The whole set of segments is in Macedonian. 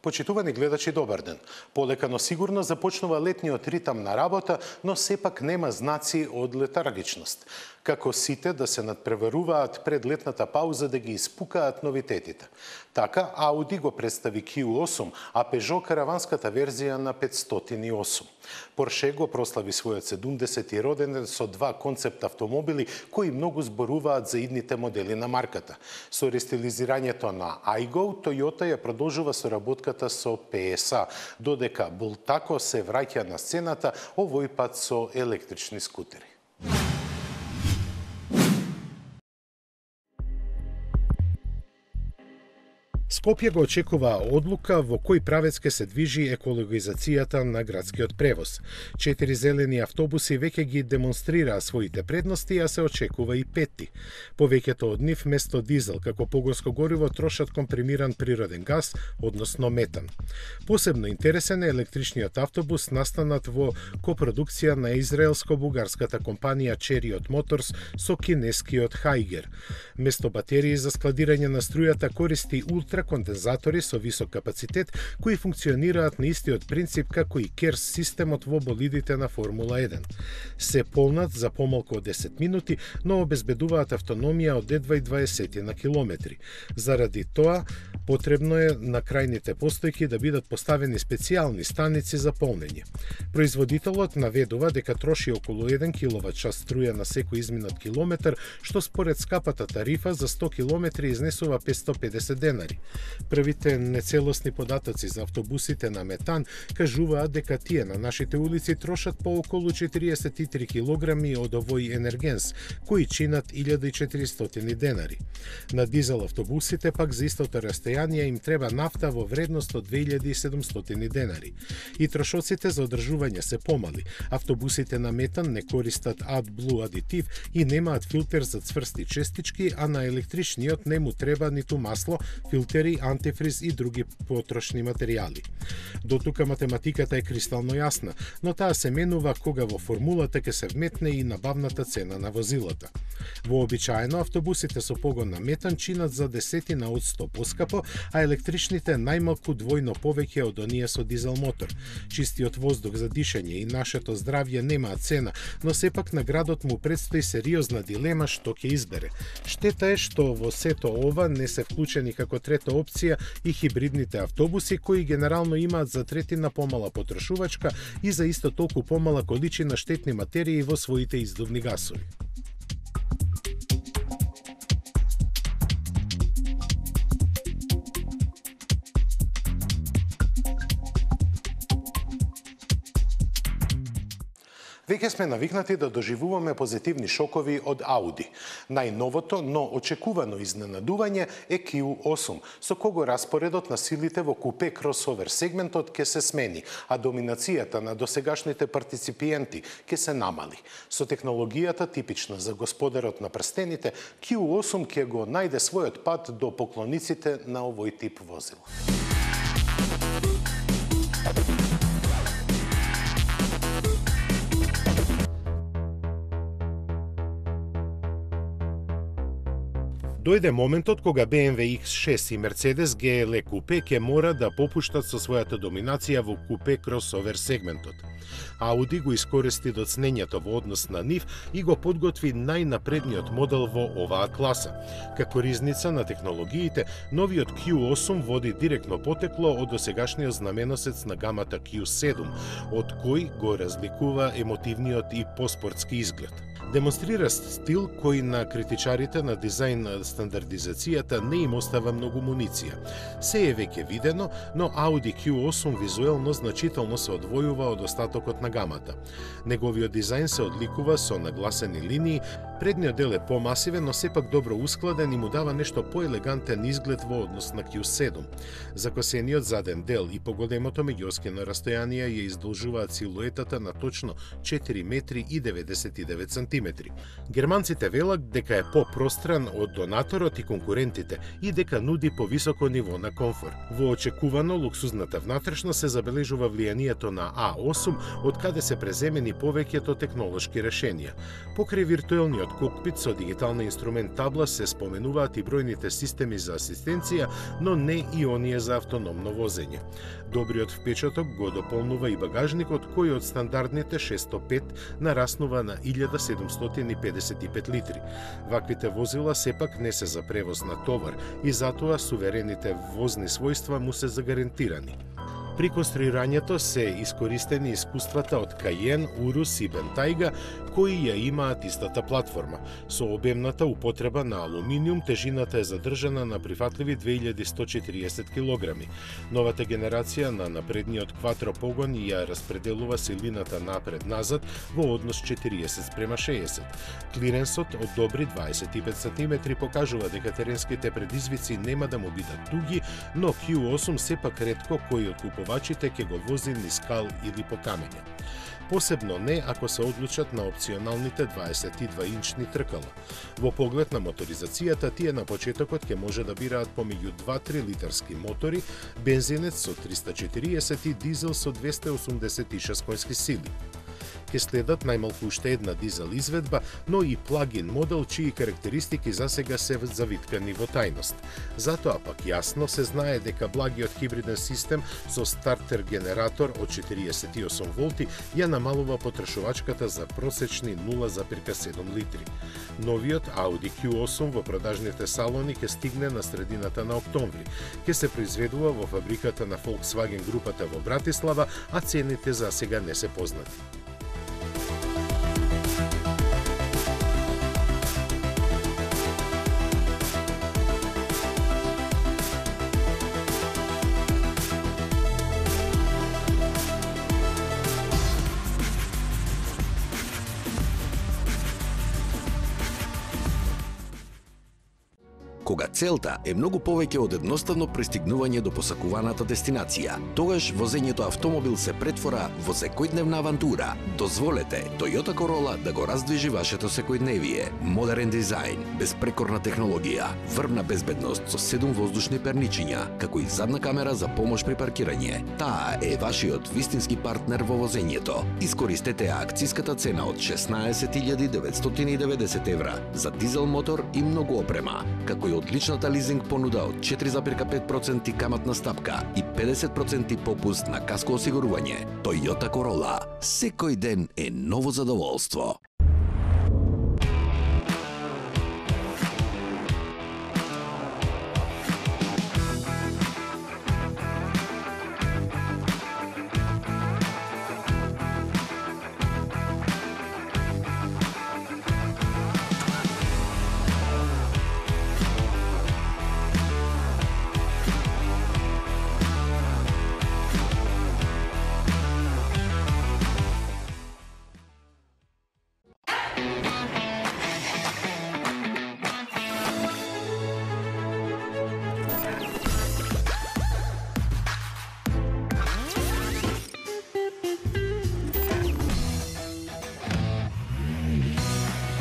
Почитувани гледачи, добар ден. Полека но сигурно започнува летниот ритам на работа, но сепак нема знаци од летаргичност. Како сите да се надпреваруваат пред летната пауза да ги испукаат новитетите. Така, Ауди го представи Q8, а Пежо караванската верзија на 508. Порше го прослави својот 70-ти роденден со два концепт автомобили кои многу зборуваат за идните модели на марката. Со рестилизирањето на Айго, Toyota ја продолжува соработката со PSA, додека Bultaco се враќа на сцената, овој пат со електрични скутери. Скопје го очекува одлука во кој правец ке се движи екологизацијата на градскиот превоз. 4 зелени автобуси веќе ги демонстрираа своите предности, а се очекува и петти. Повеќето од нив место дизел како погонско гориво трошат компримиран природен газ, односно метан. Посебно интересен е електричниот автобус настанат во копродукција на израелско-бугарската компанија Chariot Motors со кинескиот Хайгер. Место батерии за складирање на струјата користи кондензатори со висок капацитет кои функционираат на истиот принцип како и керс системот во болидите на Формула 1. Се полнат за помалку од 10 минути, но обезбедуваат автономија од 2,20 на километри. Заради тоа, потребно е на крајните постојки да бидат поставени специјални станици за полнење. Производителот наведува дека троши околу 1 киловат-час струја на секој изминат километар, што според скапата тарифа за 100 километри изнесува 550 денари. Првите нецелосни податоци за автобусите на метан кажуваат дека тие на нашите улици трошат по околу 43 килограми од овој енергенс, кои чинат 1400 денари. На дизел автобусите пак за истото растојание им треба нафта во вредност од 2700 денари. И трошоците за одржување се помали. Автобусите на метан не користат AdBlue адитив и немаат филтер за цврсти честички, а на електричниот не му треба ниту масло, филтери, антифриз и други потрошни материјали. Дотука математиката е кристално јасна, но таа се менува кога во формулата ќе се вметне и набавната цена на возилата. Вообичаено автобусите со погон на метан чинат за 10% поскапо, а електричните најмалку двојно повеќе од оние со дизел мотор. Чистиот воздух за дишење и нашето здравје немаат цена, но сепак на градот му предстои сериозна дилема што ќе избере. Штета е што во сето ова не се вклучени како трета опција и хибридните автобуси кои генерално имаат за третина помала потрошувачка и за исто толку помала количина штетни материи во своите издувни гасови. Веќе сме навикнати да доживуваме позитивни шокови од Ауди. Најновото, но очекувано изненадување е Q8, со кого распоредот на силите во купе кросовер сегментот ќе се смени, а доминацијата на досегашните партиципиенти ќе се намали. Со технологијата типична за Господарот на прстените, Q8 ќе го најде својот пат до поклониците на овој тип возила. Дојде моментот кога BMW X6 и Mercedes GLE купе ќе мора да попуштат со својата доминација во купе кросовер сегментот. Ауди го искористи доцнењето во однос на нив и го подготви најнапредниот модел во оваа класа. Како ризница на технологиите, новиот Q8 води директно потекло од досегашниот знаменосец на гамата Q7, од кој го разликува емотивниот и поспортски изглед. Демонстрира стил кој на критичарите на дизајн стандардизацијата не им остава многу муниција. Се е веќе видено, но Audi Q8 визуелно значително се одвојува од остатокот на гамата. Неговиот дизајн се одликува со нагласени линии, предниот дел е помасивен, но сепак добро ускладен и му дава нешто поелегантен изглед во однос на Q7. Закосениот заден дел и поголемото меѓуоскено растојание ја издолжуваат силуетата на точно 4 метри и 99 сантиметри. Германците велат дека е попростран од донаторот и конкурентите и дека нуди повисоко ниво на комфор. Во очекувано луксузната внатрешност се забележува влијанието на A8, од каде се преземени повеќето технолошки решенија. Покрај виртуелниот самиот кокпит со дигитална инструмент табла се споменуваат и бројните системи за асистенција, но не и оние за автономно возење. Добриот впечаток го дополнува и багажникот, кој од стандардните 605 нараснува на 1755 литри. Ваквите возила сепак не се за превоз на товар и затоа суверените возни својства му се загарантирани. При конструирањето се искористени искуствата од Каен, Урус и Бентайга, кои ја имаат истата платформа. Со обемната употреба на алуминиум, тежината е задржана на прифатливи 2140 кг. Новата генерација на напредниот кватропогон ја распределува силината напред-назад во однос 40:60. Клиренсот од добри 25 см покажува дека теренските предизвици нема да му бидат туги, но Q8 сепак ретко кој од купувачите ќе го вози низ скал или по камења. Посебно не ако се одлучат на опционалните 22-инчни тркала. Во поглед на моторизацијата, тие на почетокот ќе може да бираат помеѓу 2-3 литарски мотори, бензинец со 340 и дизел со 286 конски сили. Ке следат најмалку уште една дизел изведба, но и плагин модел чии карактеристики засега се завиткани во тајност. Затоа пак јасно се знае дека благиот хибриден систем со стартер генератор од 48 волти ја намалува потрошувачката за просечни 0,7 литри. Новиот Audi Q8 во продажните салони ќе стигне на средината на октомври. Ќе се произведува во фабриката на Volkswagen групата во Братислава, а цените за сега не се познати. Кога целта е многу повеќе од едноставно пристигнување до посакуваната дестинација, тогаш возењето автомобил се претвора во секојдневна авантура. Дозволете Toyota Corolla да го раздвижи вашето секојдневие. Модерен дизајн, безпрекорна технологија, врвна безбедност со 7 воздушни перничиња, како и задна камера за помош при паркирање. Таа е вашиот вистински партнер во возењето. Искористете акциската цена од 16.990 евра за дизел мотор и многу опрема, како и одличната лизинг понуда од 4,5% каматна стапка и 50% попуст на каско осигурување. Toyota Corolla. Секој ден е ново задоволство.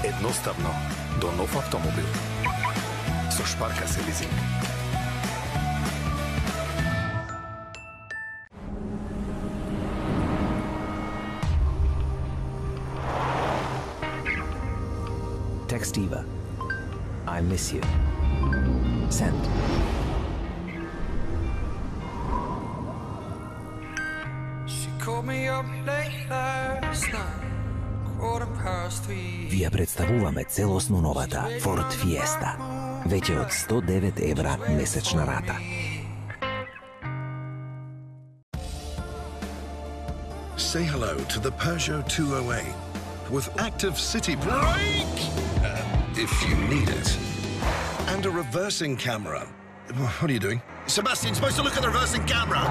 Едноставно до нов автомобил со Шпарка се лизинг. Text Eva. I miss you. Send. She called me up late last night. Ви ја представуваме целосно новата Ford Fiesta. Веќе од 109 евра месечна рата. Say hello to the Peugeot 208 with active city brake, if you need it, and a reversing camera. What are you doing? Sebastian, supposed to look at the reversing camera.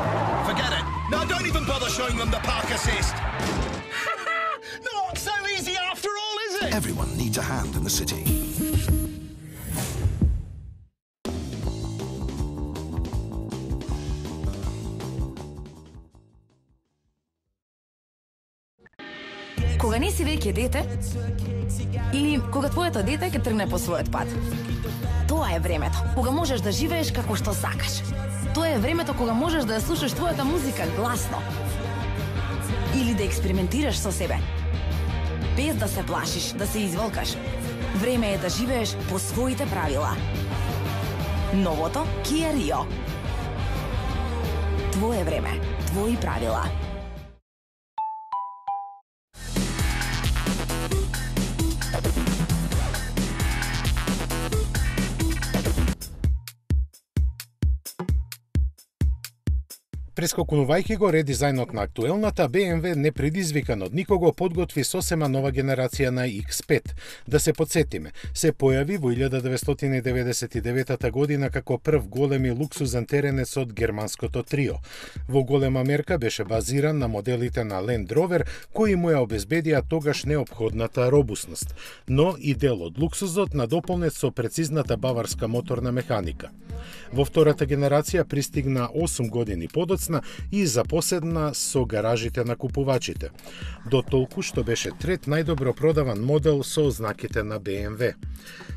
Forget it. No, don't even bother showing them the park assist. Not so easy after all, is it? Everyone needs a hand in the city. Кога не си веќе дете, или кога твоето дете ќе тргне по својот пат. Тоа е времето кога можеш да живееш како што сакаш. Тоа е времето кога можеш да ја слушаш твојата музика гласно. Или да експериментираш со себе. Без да се плашиш, да се изволкаш. Време е да живееш по своите правила. Новото Kia Rio. Твое време, твои правила. Прескокнувајќи го редизајнот на актуелната, BMW не предизвикан од никого подготви сосема нова генерација на X5. Да се подсетиме, се појави во 1999 година како прв големи луксузен теренец од германското трио. Во голема мерка беше базиран на моделите на Land Rover, кои му ја обезбедија тогаш неопходната робусност, но и дел од луксузот надополнет со прецизната баварска моторна механика. Во втората генерација пристигна 8 години подоцна и запоседна со гаражите на купувачите. До толку што беше трет најдобро продаван модел со знаките на BMW.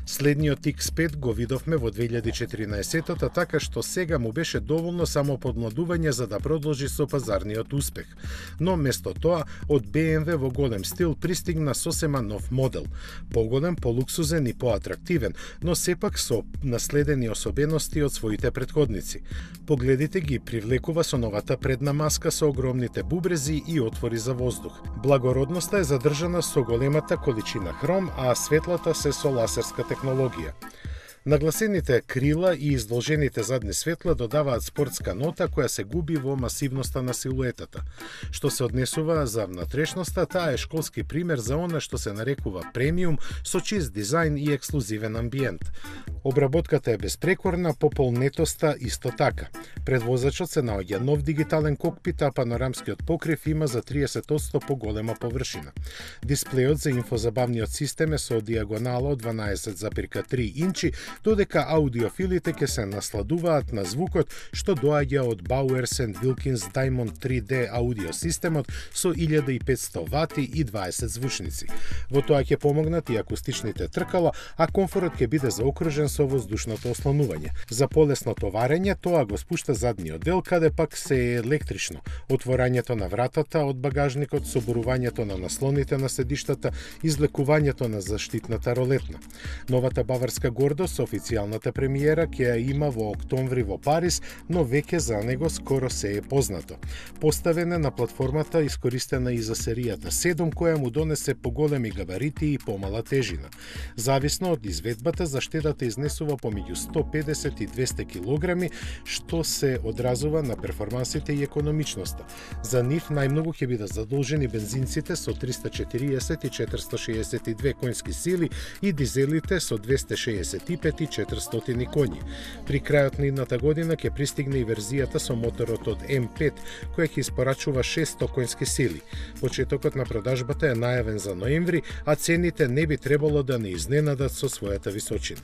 Следниот X5 го видовме во 2014-та, така што сега му беше доволно само подмладување за да продолжи со пазарниот успех. Но место тоа, од BMW во голем стил пристигна сосема нов модел. Поголем, полуксузен и поатрактивен, но сепак со наследени особености од своите претходници. Погледите ги привлекува со новата предна маска со огромните бубрези и отвори за воздух. Благородноста е задржана со големата количина хром, а светлата се со ласерска технологија. Нагласените крила и издолжените задни светла додаваат спортска нота која се губи во масивноста на силуетата. Што се однесува за внатрешноста, таа е школски пример за она што се нарекува премиум со чист дизајн и ексклузивен амбиент. Обработката е безпрекорна, пополнетоста исто така. Пред возачот се наоѓа нов дигитален кокпит, а панорамскиот покрив има за 30% поголема површина. Дисплејот за инфозабавниот систем е со диагонала од 12,3 инчи, додека аудиофилите ќе се насладуваат на звукот што доаѓа од Bowers & Wilkins Diamond 3D аудиосистемот со 1500 вати и 20 звучници. Во тоа ќе помогнат и акустичните тркала, а комфорот ќе биде заокружен со воздушното ослонување. За полесно товарење тоа го спушта задниот дел, каде пак се е електрично. Отворањето на вратата од багажникот, соборувањето на наслоните на седиштата, излекувањето на заштитната ролетна. Новата баварска гордост, официјалната премиера ќе ја има во октомври во Париз, но веќе за него скоро се е познато. Поставена на платформата искористена и за серијата 7, која му донесе поголеми габарити и помала тежина. Зависно од изведбата, заштедата изнесува помеѓу 150 и 200 килограми, што се одразува на перформансите и економичноста. За нив најмногу ќе бидат задолжени бензинците со 340 и 462 конски сили и дизелите со 265 и 400 коњи. При крајот на идната година ќе пристигне и верзијата со моторот од M5, која ќе испорачува 600 конски сили. Почетокот на продажбата е најавен за ноември, а цените не би требало да не изненадат со својата височина.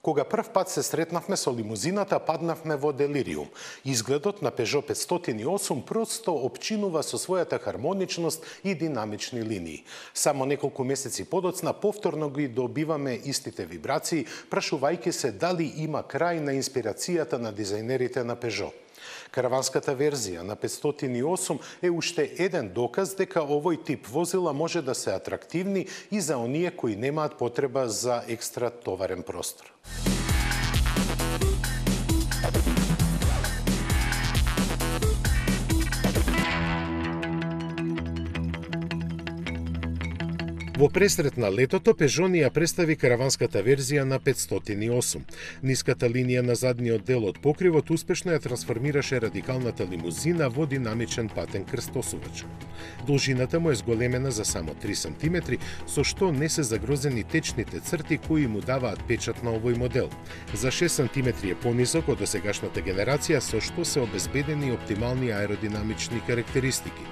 Кога прв пат се сретнавме со лимузината, паднавме во делириум. Изгледот на Peugeot 508 просто опчинува со својата хармоничност и динамични линии. Само неколку месеци подоцна повторно ги добиваме истите вибрации, прашувајќи се дали има крај на инспирацијата на дизајнерите на Peugeot. Караванската верзија на 508 е уште еден доказ дека овој тип возила може да се атрактивни и за оние кои немаат потреба за екстра товарен простор. Во пресрет на летото, Peugeot ни ја представи караванската верзија на 508. Ниската линија на задниот дел од покривот успешно ја трансформираше радикалната лимузина во динамичен патен крстосувач. Должината му е зголемена за само 3 см, со што не се загрозени течните црти кои му даваат печат на овој модел. За 6 см е понисок од досегашната генерација, со што се обезбедени оптимални аеродинамични карактеристики.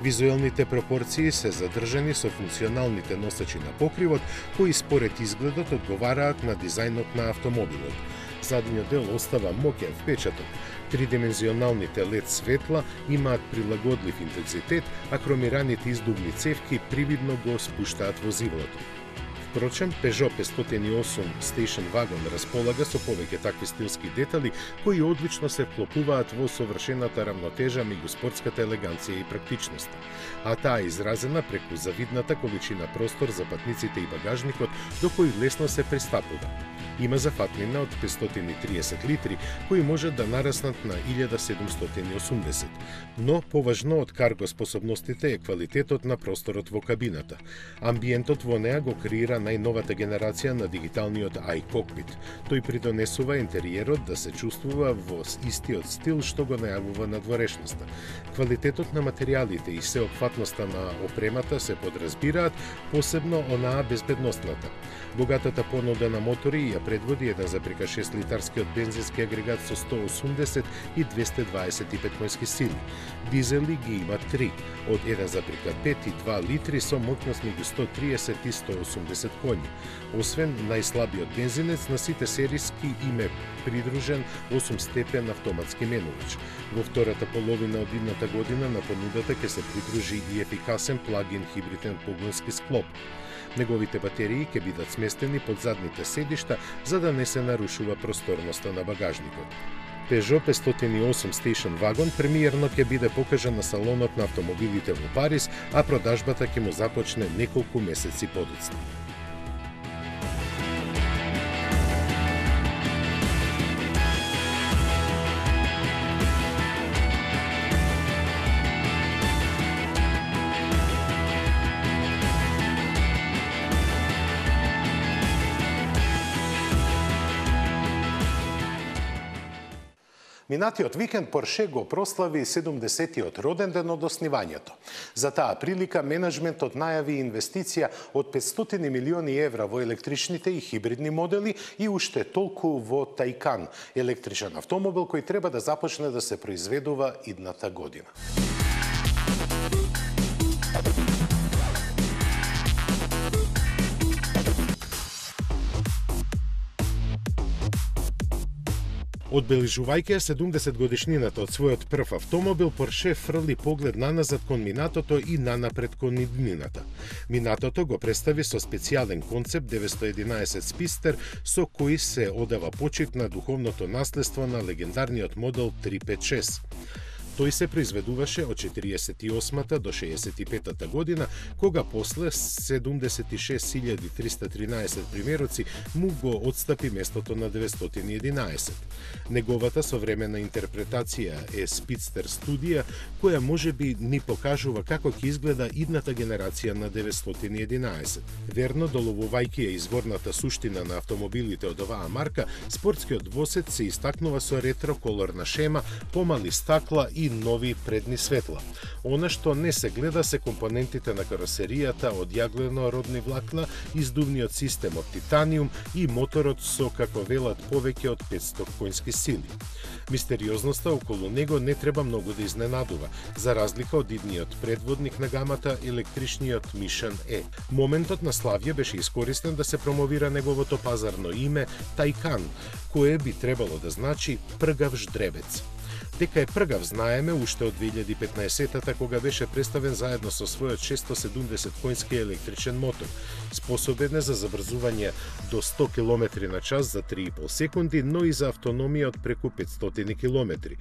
Визуелните пропорции се задржани со функционалните носачи на покривот, кои според изгледот одговараат на дизајнот на автомобилот. Задниот дел остава моќен впечаток. Тридимензионалните LED светла имаат прилагодлив интензитет, а хромираните издувни цевки привидно го спуштаат возилото. Впрочем, Peugeot 508 Station Wagon располага со повеќе такви стилски детали кои одлично се вклопуваат во совршената равнотежа меѓу спортската елеганција и практичноста, а таа е изразена преку завидната количина простор за патниците и багажникот до кој лесно се пристапува. Има зафатнина од 530 литри, кои можат да нараснат на 1780. Но поважно од карго способностите е квалитетот на просторот во кабината. Амбиентот во неа го креира најновата генерација на дигиталниот iCockpit. Тој придонесува интериерот да се чувствува во истиот стил што го најавува надворешноста. Квалитетот на материјалите и сеопфатноста на опремата се подразбираат, посебно онаа безбедносната. Богатата понуда на мотори ја предводи 1,6 литарскиот бензински агрегат со 180 и 225 конски сили. Дизели ги има 3, од 1,5 и 2 литри со моќност меѓу 130 и 180 коњи. Освен најслабиот бензинец, на сите сериски им е придружен 8-степен автоматски менувач. Во втората половина од идната година на понудата ќе се придружи и ефикасен плагин хибриден погонски склоп. Неговите батерии ќе бидат сместени под задните седишта за да не се нарушува просторноста на багажникот. Peugeot 508 Station Wagon премиерно ќе биде покажан на салонот на автомобилите во Париз, а продажбата ќе му започне неколку месеци подоцна. Минатиот викенд Порше го прослави 70-тиот роден ден од основањето. За таа прилика менеджментот најави инвестиција од 500 милиони евра во електричните и хибридни модели и уште толку во Taycan, електричен автомобил кој треба да започне да се произведува идната година. Одбележувајќи 70 годишнината од својот прв автомобил, Порше фрли поглед наназад кон минатото и нанапред кон иднината. Минатото го представи со специјален концепт 911 Спистер, со кој се одава почит на духовното наследство на легендарниот модел 356. Тој се произведуваше од 48-та до 65-та година, кога после 76.313 примероци му го отстапи местото на 911. Неговата современа интерпретација е Спидстер студија, која можеби ни покажува како ќе изгледа идната генерација на 911. Верно доловувајќи ја изворната суштина на автомобилите од оваа марка, спортскиот двосет се истакнува со ретро колорна шема, помали стакла и нови предни светла. Она што не се гледа се компонентите на каросеријата од јаглено-родни влакна, издувниот систем од титаниум и моторот со, како велат, повеќе од 500 конски сили. Мистериозноста околу него не треба многу да изненадува, за разлика од идниот предводник на гамата, електричниот Mission E. Моментот на славје беше искористен да се промовира неговото пазарно име Taycan, кое би требало да значи пргав ждребец. Дека е пргав знаеме уште од 2015-та, кога беше представен заедно со својот 670 конски електричен мотор, способен е за забрзување до 100 км на час за 3,5 секунди, но и за автономија од преку 500 км.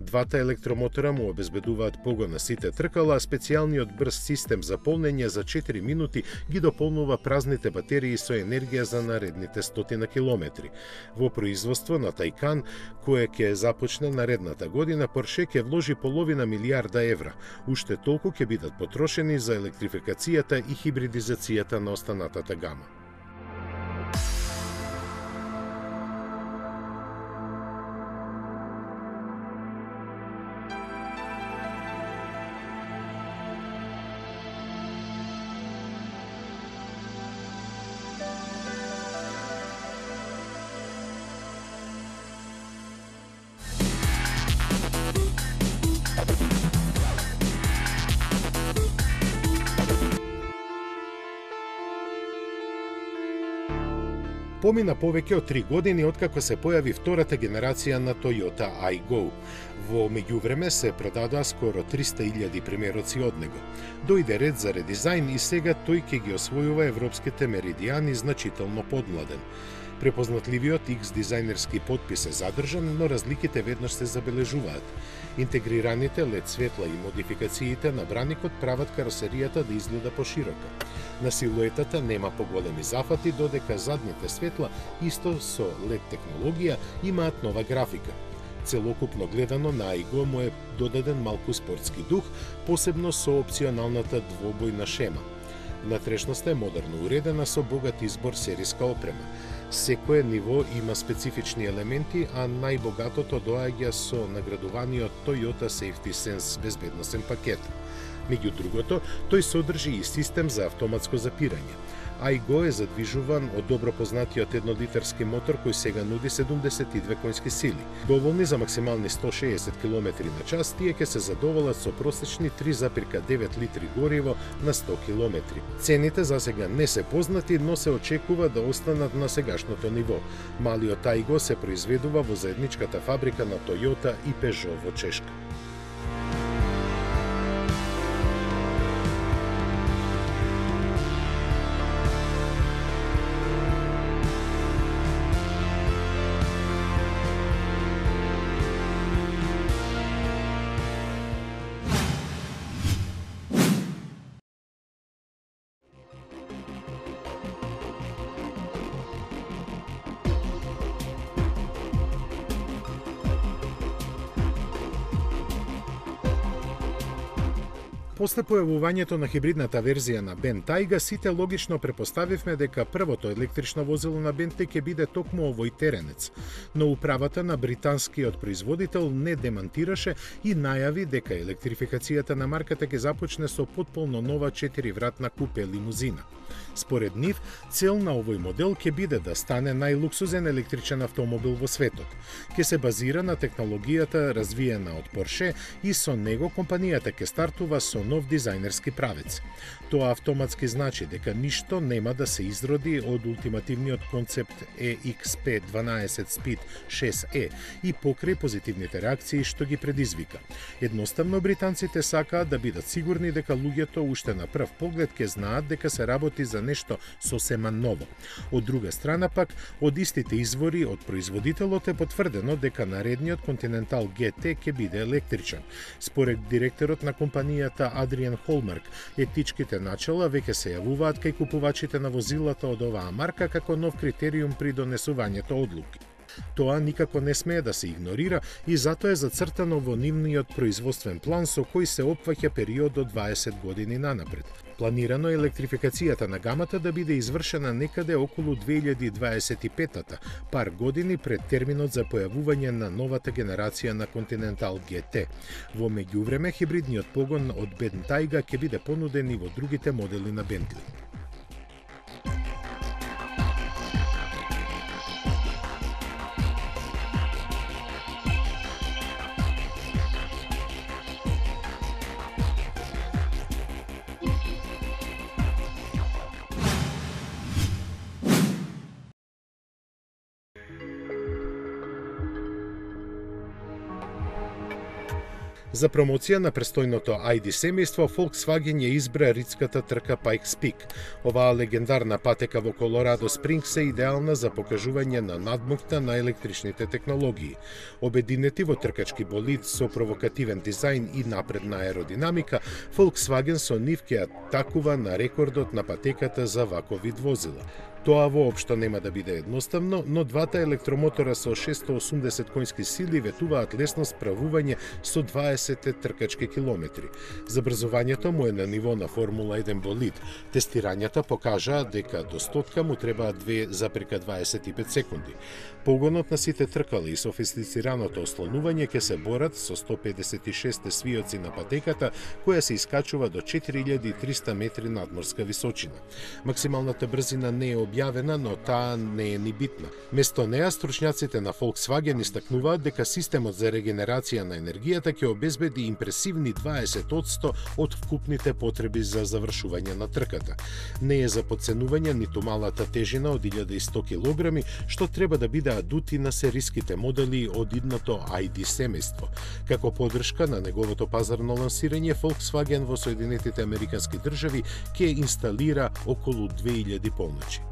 Двата електромотора му обезбедуваат погон на сите тркала, а специјалниот брз систем за полнење за 4 минути ги дополнува празните батерии со енергија за наредните 100 км. Во производство на Taycan, кое ќе започне наредната година, Порше ќе вложи половина милијарда евра. Уште толку ќе бидат потрошени за електрификацијата и хибридизацијата на останатата гама. Помина повеќе од 3 години откако се појави втората генерација на Toyota Aygo. Во меѓувреме се продадоа скоро 300.000 примероци од него. Дојде ред за редизајн и сега тој ќе ги освојува европските меридијани значително подмладен. Препознатливиот X дизајнерски подпис е задржан, но разликите веднаш се забележуваат. Интегрираните LED светла и модификациите на браникот прават каросеријата да изгледа поширока. На силуетата нема поголеми зафати, додека задните светла, исто со LED технологија, имаат нова графика. Целокупно гледано на Aygo му е додаден малку спортски дух, посебно со опционалната двобојна шема. Внатрешноста е модерно уредена со богат избор сериска опрема. Секое ниво има специфични елементи, а најбогатото доаѓа со наградуваниот Toyota Safety Sense безбедносен пакет. Меѓу другото, тој содржи и систем за автоматско запирање. Aygo е задвижуван од добро познатиот 1-литарски мотор кој сега нуди 72 конски сили. Доволни за максимални 160 км на час, тие ќе се задоволат со просечни 3,9 литри гориво на 100 км. Цените за сега не се познати, но се очекува да останат на сегашното ниво. Малиот Aygo се произведува во заедничката фабрика на Toyota и Peugeot во Чешка. После појавувањето на хибридната верзија на Bentayga, сите логично препоставивме дека првото електрично возило на Bentley ќе биде токму овој теренец, но управата на британскиот производител не демантираше и најави дека електрификацијата на марката ќе започне со потполно нова 4-вратна купе лимузина. Според нив, цел на овој модел ќе биде да стане најлуксузен електричен автомобил во светот. Ќе се базира на технологијата развиена од Porsche и со него компанијата ќе стартува со нов дизајнерски правец. Тоа автоматски значи дека ништо нема да се изроди од ултимативниот концепт EXP12 Speed 6e и покрај позитивните реакции што ги предизвика. Едноставно британците сакаат да бидат сигурни дека луѓето уште на прв поглед ќе знаат дека се работи за нешто сосема ново. Од друга страна пак, од истите извори од производителот е потврдено дека наредниот Continental GT ќе биде електричен. Според директорот на компанијата Адриан Холмарк, етичките начала веќе се јавуваат кај купувачите на возилата од оваа марка како нов критериум при донесувањето одлуки. Тоа никако не смее да се игнорира и затоа е зацртано во нивниот производствен план со кој се опфаќа период од 20 години нанапред. Планирано е електрификацијата на гамата да биде извршена некаде околу 2025-та, пар години пред терминот за појавување на новата генерација на Continental GT. Во меѓувреме, хибридниот погон од Bentayga ќе биде понуден и во другите модели на Bentley. За промоција на престојното ID семејство, Volkswagen ја избра ридската трка Pikes Peak. Оваа легендарна патека во Колорадо Спрингс е идеална за покажување на надмухта на електричните технологии. Обединети во тркачки болид со провокативен дизајн и напредна аеродинамика, Volkswagen со нив ќе атакува на рекордот на патеката за ваков вид возила. Тоа воопшто нема да биде едноставно, но двата електромотора со 680 конски сили ветуваат лесно справување со 20 тркачки километри. Забрзувањето му е на ниво на Формула 1 болид. Тестирањата покажаа дека до стотка му требаат 2,25 секунди. Погонот на сите тркала и софистицираното ослонување ќе се борат со 156 свиоци на патеката, која се искачува до 4300 метри надморска височина. Максималната брзина не е објавена, но таа не е ни битна. Место неа, стручњаците на Volkswagen истакнуваат дека системот за регенерација на енергијата ќе обезбеди импресивни 20% од вкупните потреби за завршување на трката. Не е за подценување ниту малата тежина од 1100 кг, што треба да биде адути на сериските модели од идното ID семејство. Како поддршка на неговото пазарно лансирање, Volkswagen во Соединетите Американски држави ќе инсталира околу 2000 полночи.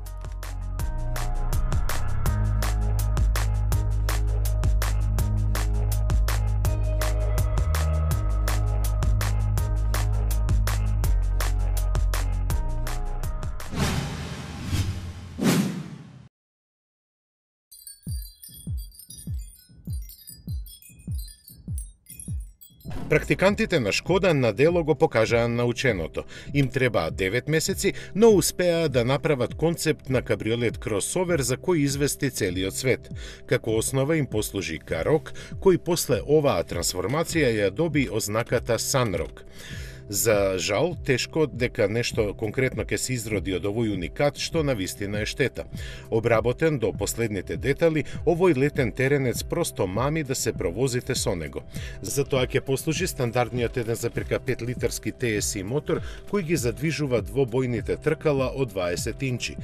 Практикантите на Шкода на дело го покажаа наученото. Им требаат 9 месеци, но успеа да направат концепт на кабриолет кросовер за кој извести целиот свет. Како основа им послужи Карок, кој после оваа трансформација ја доби ознаката Sunrock. За жал, тешко дека нешто конкретно ќе се изроди од овој уникат, што навистина е штета. Обработен до последните детали, овој летен теренец просто мами да се провозите со него. Затоа ќе послужи стандардниот 1,5 литарски TSI мотор, кој ги задвижува двобојните тркала од 20 инчи.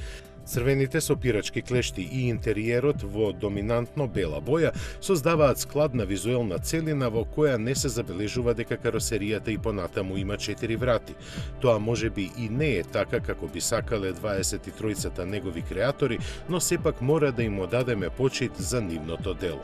Црвените сопирачки клешти и интериерот во доминантно бела боја создаваат складна визуелна целина во која не се забележува дека каросеријата и понатаму има 4 врати. Тоа можеби и не е така како би сакале 23-цата негови креатори, но сепак мора да им одадеме почит за нивното дело.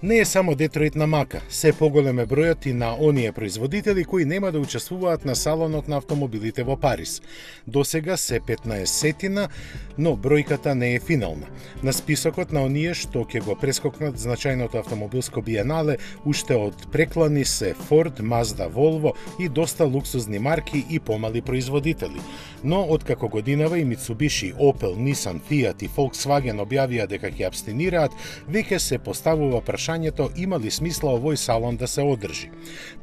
Не е само Детройт на мака, се поголем е бројот и на оние производители кои нема да учествуваат на салонот на автомобилите во Париз. Досега се 15-тина, но бројката не е финална. На списокот на оние што ќе го прескокнат значајното автомобилско биенале уште од преклани се Ford, Mazda, Volvo и доста луксузни марки и помали производители. Но откако годинава и Mitsubishi, Opel, Nissan, Fiat и Volkswagen објавија дека ќе абстинираат, веќе се поставува прашањето има ли смисла овој салон да се одржи.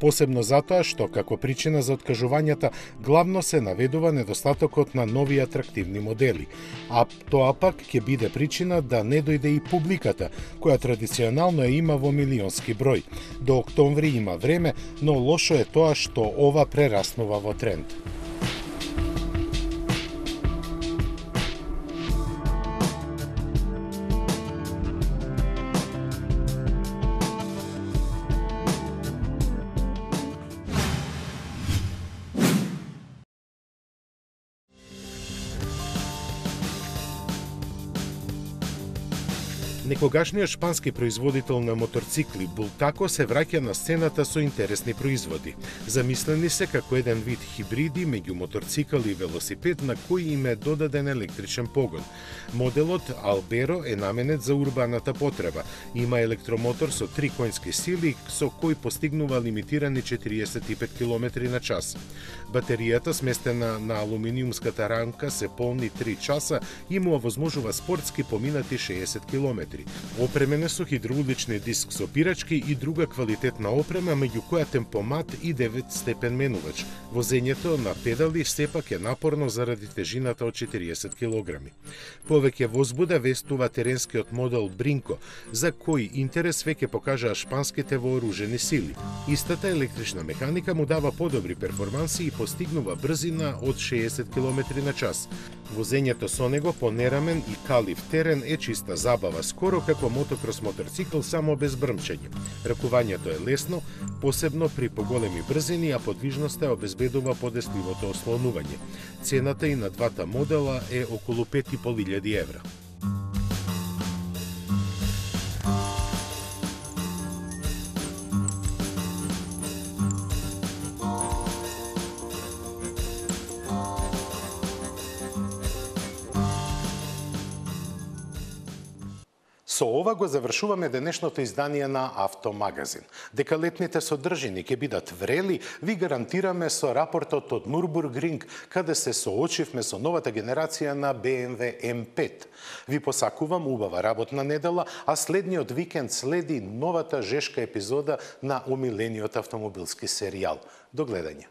Посебно затоа што како причина за откажувањата главно се наведува недостатокот на нови атрактивни модели, а тоа пак ќе биде причина да не дојде и публиката, која традиционално ја има во милионски број. До октомври има време, но лошо е тоа што ова прераснува во тренд. Некогашниот шпански производител на моторцикли Bultaco се враќа на сцената со интересни производи. Замислени се како еден вид хибриди меѓу моторцикл и велосипед на кој им е додаден електричен погон. Моделот Albero е наменет за урбаната потреба. Има електромотор со 3 конски сили со кој постигнува лимитирани 45 км на час. Батеријата сместена на алуминиумската рамка се полни 3 часа и му овозможува спортски поминати 60 км. Опремене со хидравлични диск со пирачки и друга квалитетна опрема, меѓу која темпомат и 9-степен менувач. Возењето на педали сепак е напорно заради тежината од 40 кг. Повеќе возбуда вестува теренскиот модел Brinco, за кој интерес веќе покажаа шпанските вооружени сили. Истата електрична механика му дава подобри перформанси и постигнува брзина од 60 км на час. Возењето со него по нерамен и калив терен е чиста забава, скоро како мотокрос моторцикл, само без брмчење. Ракувањето е лесно, посебно при поголеми брзини, а подвижноста обезбедува подесливото ослонување. Цената и на двата модела е околу 5.500 евра. Со ова го завршуваме денешното издание на Автомагазин. Дека летните содржини ќе бидат врели, ви гарантираме со рапортот од Nürburgring, каде се соочивме со новата генерација на BMW M5. Ви посакувам убава работна недела, а следниот викенд следи новата жешка епизода на умилениот автомобилски серијал. До гледање.